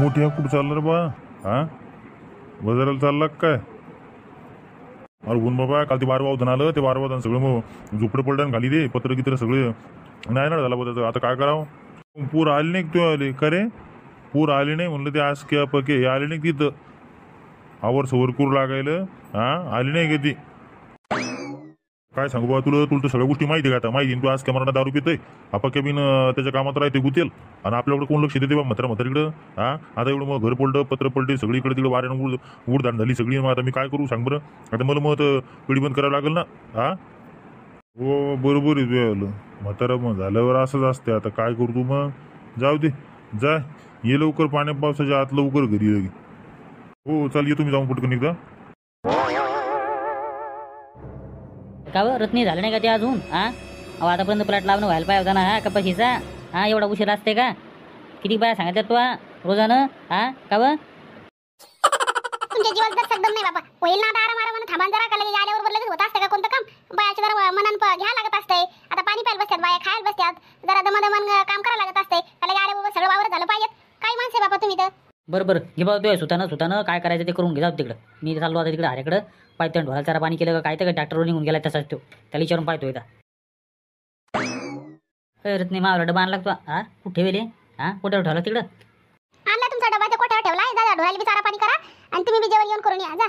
मोठ्या कुठं चाललं रे बा? हा, बाजाराला चालला का काय? अरे ऊन बाबा, काल ते वारवादन आलं, ते वारवादन सगळं मग झोपडं पलटण घाली दे, पत्र गित्र सगळे नाही ना झाला बघ. आता काय करावं? पूर आले नाही तू आले का रे? पूर आले नाही म्हणलं, ते आज क्या पके हे आले नाही तिथं आवर सवर करू लागायला. हा, आली नाही का ती? काय सांगू बाबा तुला, तुला तर सगळ्या गोष्टी माहिती आहे का? आता माहिती तू आज कॅमेरा दारू पितोय आपक्या बिन त्याच्या कामात राहते गुतेल, आणि आपल्याकडे कोण लक्ष देते बा म्हातारीकडं? हा, आता एवढं मग घर पलटं पत्र पलटे सगळीकडे तिकडे वाऱ्यानं उडदाण झाली सगळी. मग आता मी काय करू सांग बरं? आता मला मग पिढी बंद करावं लागेल ना. हा, हो बरोबर आहे तुझं. म्हातारा मग झाल्यावर असंच असते. आता काय करू तू? मग जाऊ दे, जाय ये लवकर पाण्या पावसाच्या आत लवकर घरी लगे. हो चाल, ये तुम्ही जाऊन पटकन एकदा. का बरं रत्नी झालं नाही का ते अजून? हा, अहो आतापर्यंत प्लॅट लावणं व्हायला पाहिजे होता ना. हा कपाशीचा, हा एवढा उशीर असते का? किती बाया सांगितलं तू रोजानं? हा का बरं? तुमच्या जीवात जर एकदम नाही बाबा, होईल ना आता आराम थांबा जरा. का लगे आल्यावर लगेच होत असतं का कोणतं काम? बायाच्या जरा मनान घ्या लागत असतंय. आता पाणी प्यायला बसतात बाया, खायला बसतात, जरा दमदमन काम करायला लागत असतंय. का लगे आल्यावर सगळं वावर झालं पाहिजे? काय माणसं बाबा तुम्ही तर. बरं घे बाबा तू सुतानं काय करायचं ते करून घे. जाऊ तिकडं, मी चाललो आता तिकडे हऱ्याकडं. पायथ्यान ढोराला चारा पाणी केलं का काय? तर ट्रॅक्टरवर निघून गेला तसाच तो. त्याला विचारून पाहतोय आता. रत्नी मावला डबा आणला लागतो. हा कुठे ठेवले? हा कुठे ठेवला तिकडं? आणला तुमचा डबा त्या कोठ्यावर ठेवलाय. जा ढोराला बी चारा पाणी करा आणि तुम्ही बी जेवण येऊन करून या. जा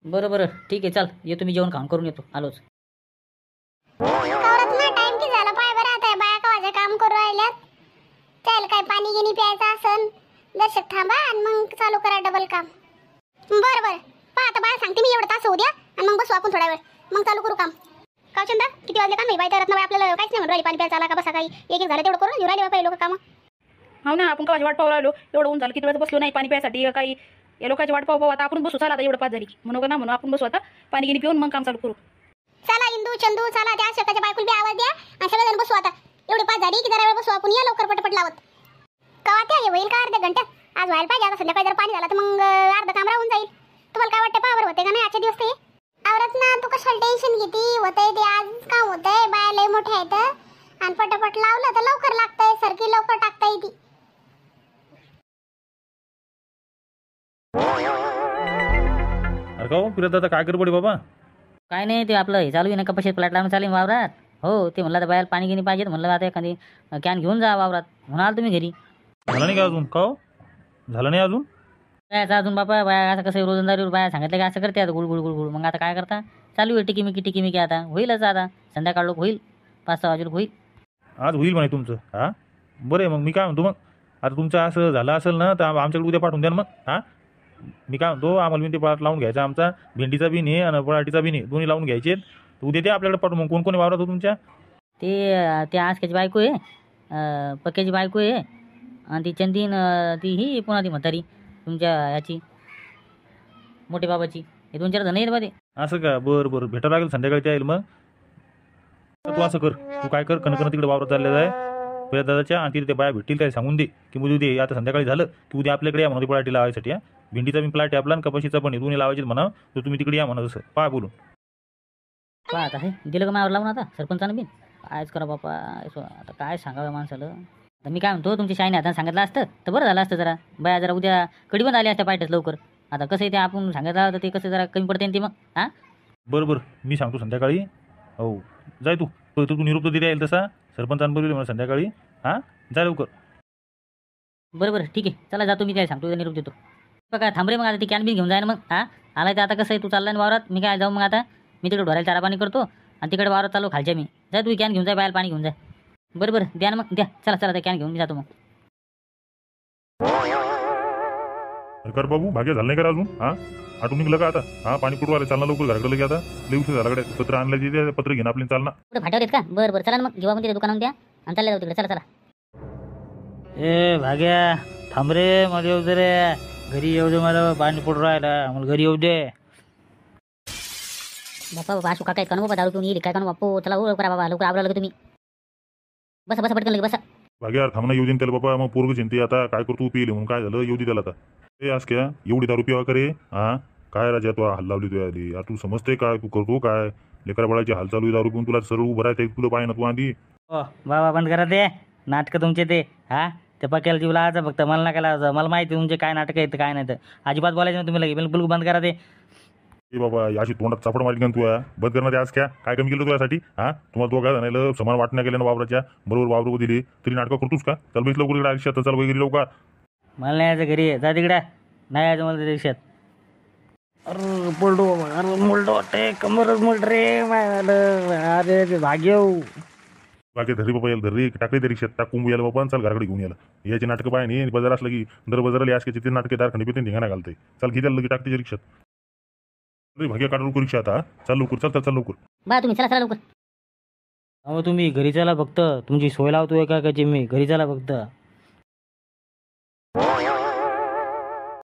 बरं ठीक आहे, चाल येतो मी जेवण खाऊन करून येतो. आलोच. कवरत ना टाइम की झाला पाय बरं. आता बाया कवाचे काम करू राहिल्यात. चल काय पाणी गिनी प्यायचं असन दर्शक थांबा आणि मग चालू करा डबल काम. बरं पहा आता बाया सांगते मी एवढं तास होऊ द्या आणि मग बसू आपण थोड्या वेळ, मग चालू करू काम. कावचंदा किती वाजले का? नाही बाई रत्नाबाई आपल्याला काहीच नाही म्हणून राहिली. पाणी प्यायचा आला का बसा, काही एक झालं तेवढं करून घेऊ राहिले बाई लोक काम. हो ना, आपण कवाची वाट पाहू राहिलो. एवढं ऊन झालं किती वेळेस बसलो नाही पाणी प्यायसाठी काही. या लोकांची वाट पाहू आता आपण बसू. चला आता एवढं पाच झाली की म्हणू का ना म्हणू आपण बसू आता. पाणी गिनी पिऊन मग काम चालू करू. चला इंदू चंदू चला, त्या शेताच्या बायकुल बी आवाज द्या आणि सगळेजण बसू आता. एवढी पाच झाली की जरा वेळ बसू आपण. या लवकर पटपट लावत. कवा त्या होईल का अर्ध्या घंट्यात? आज व्हायला पाहिजे. आता संध्याकाळी जर पाणी झालं तर मग अर्धा काम राहून जाईल. तुम्हाला काय वाटतं? पावर होते का नाही आजच्या दिवस? ते आवरत ना. तू कशाला टेन्शन घेती? होतंय ते आज काम होतंय. बाया लय मोठे आहेत आणि पटपट लावलं तर लवकर लागतंय. सरकी लवकर टाकता येते. अरे का फिरत आता काय कर पडे बाबा? काय नाही, ते आपलं हे चालू आहे ना कपाशीत प्लॅट लावून चालेल वावरात. हो ते म्हणलं आता बाहेर पाणी गिनी पाहिजे म्हणलं. आता एखादी कॅन घेऊन जा वावरात. म्हणाल तुम्ही घरी. झालं नाही का अजून? का झालं नाही अजून? काय अजून बाबा? बाया असं कसं रोजंदारीवर बाया सांगितलं का असं करते आता गुळ. मग आता काय करता? चालू आहे टिकीमिकी आता. होईलच आता संध्याकाळ लोक होईल, 5-6 वाजेला होईल. आज होईल म्हणे तुमचं? हा बरं आहे. मग मी काय म्हणतो, मग आता तुमचं असं झालं असेल ना तर आमच्याकडे उद्या पाठवून द्या ना मग. हा मी काय म्हणतो, आम्हाला बी ते पाठ लावून घ्यायचा आमचा. भेंडीचा बी नाही आणि पराठीचा बी नाही, दोन्ही लावून घ्यायचे. उद्या ते आपल्याकडे पाठवून. मग कोण वावरात हो तुमच्या? ते आजक्याची बायको आहे, पक्क्याची बायको आहे, आणि ती चंदीन ती ही पुन्हा ती म्हातारी तुमच्या याची मोठे बाबाची. हे 2-4 जण आहेत मध्ये. असं का? बरं भेटावं लागेल संध्याकाळी त्या येईल. मग तू असं कर, तू काय कर, कणकण तिकडे वावरात चाललेलं आहे पहिल्या दादाच्या, आणि तिथे बाया भेटतील त्या सांगून दे की उद्या आता संध्याकाळी झालं की उद्या आपल्याकडे या म्हणून पराठी लावायसाठी. हा भेंडीचा पण प्लॅट आहे आपला आणि कपाशीचा पण आहे, दोन्ही लावायचे म्हणा. तर तुम्ही तिकडे या म्हणा. तसं पहा बोलून पहा आता हे दिलं का मावर लावून आता सरपंचानं बिन. कायच करा बापा आता, काय सांगावं माणसाला. आता मी काय म्हणतो, तुमच्या शाईने हाताने सांगितलं असतं तर बरं झालं असतं. जरा बाया जरा उद्या कडी पण आली असत्या पाहिजेच लवकर. आता कसं आहे ते आपण सांगितलं तर ते कसं जरा कमी पडते ते मग. हां बरं मी सांगतो संध्याकाळी. हो जाय तू निरोप तर दिला येईल तसा सरपंचांबरोबर मला संध्याकाळी. हां जा लवकर. बरं ठीक आहे, चला जातो मी. काय सांगतो निरोप देतो. बघा थांब रे, मग आता ती कॅन बिन घेऊन जाय ना मग. हां आला तर आता कसं आहे, तू चालला ना वावरात, मी काय जाऊ मग. आता मी तिकडे ढोरायला चारा पाणी करतो आणि तिकडे वावरात चालू खालच्या मी. जाय तू कॅन घेऊन जाय, बाहेर पाणी घेऊन जाय. बरं द्या ना मग, द्या. चला ते कॅन घेऊन मी जातो मग. कर बाबू, भाग्य झालं नाही का अजून? हां आठवून निघलं का आता? हां पाणी पुरवायला चालना लवकर घराकडे लगे. आता लई उशीर झाला कडे. पत्र आणलं तिथे, पत्र घेणं आपल्याला चालना. कुठे फाट्यावर येत का? बरं चला ना मग, जेव्हा मग दुकानावर द्या आणि चालले जाऊ तिकडे. चला ए भाग्या थांब रे, मला येऊ दे रे. घरी येऊ दे, मला पाणी पडून राहिला. मला घरी येऊ दे. बापा अशोक काय करू बाबा? दारू पिऊन येईल काय करू बापू? चला हो लवकर बाबा, लवकर आवरा तुम्ही. बसा पटकन लगे बसा. भाग्या थांबना, येऊ दे त्याला बाबा. मग पोरग चिंते आता काय करतो, पिले म्हणून काय झालं? येऊ दे त्याला आता. ए आज क्या एवढी दारू पिवा करे? हां काय राजा तू हाल लावली तू आधी? तू समजते काय तू करतो काय? लेकरा बाळाची हाल चालू दारू पिऊन. तुला सरळ उभं राहायचं तुला पाहिजे ना तू आधी. हो बाबा बंद करा ते नाटकं तुमचे ते. हा त्या पक्याला जीव लावायचा फक्त, मला नका लावायचं. मला माहिती आहे तुमचे काय नाटक आहेत काय नाही तर. अजिबात बोलायचं ना तुम्ही लगे, बिलकुल बंद करा ते. ए बाबा अशी तोंडात चापड मारली का तू बंद करणार ते आज काय कमी केलं तुझ्यासाठी हा? तुम्हाला दोघा जणांना समान वाटण्या केल्या ना वावराच्या, बरोबर वावर दिली तरी नाटकं करतोस का? चल बैस लवकर इकडे आयुष्यात, चल वगैरे लवकर. मला नाही यायचं घरी, जा तिकडे. नाही यायचं मला त्या रिक्षात. अरे पलटो बाबा, अरे मोलटो वाटते, कमरच मोलट रे माझं. अरे ते भाग्य बाकी धरी बाबा याला धरी टाकली त्या रिक्षात, टाक कुंभू याला बाबा आणि चल घराकडे घेऊन याला. याची नाटकं पाय नाही, बाजार असलं की दर बाजाराला यास ते नाटके दार खंडी पिते धिंगाणा घालते. चल घे त्याला लगे टाकते रिक्षात. अरे भाग्य काढ लवकर रिक्षा आता, चल लवकर, चल लवकर. बा तुम्ही चला लवकर. अहो तुम्ही घरी चला फक्त, तुमची सोय लावतोय का मी, घरी चला फक्त.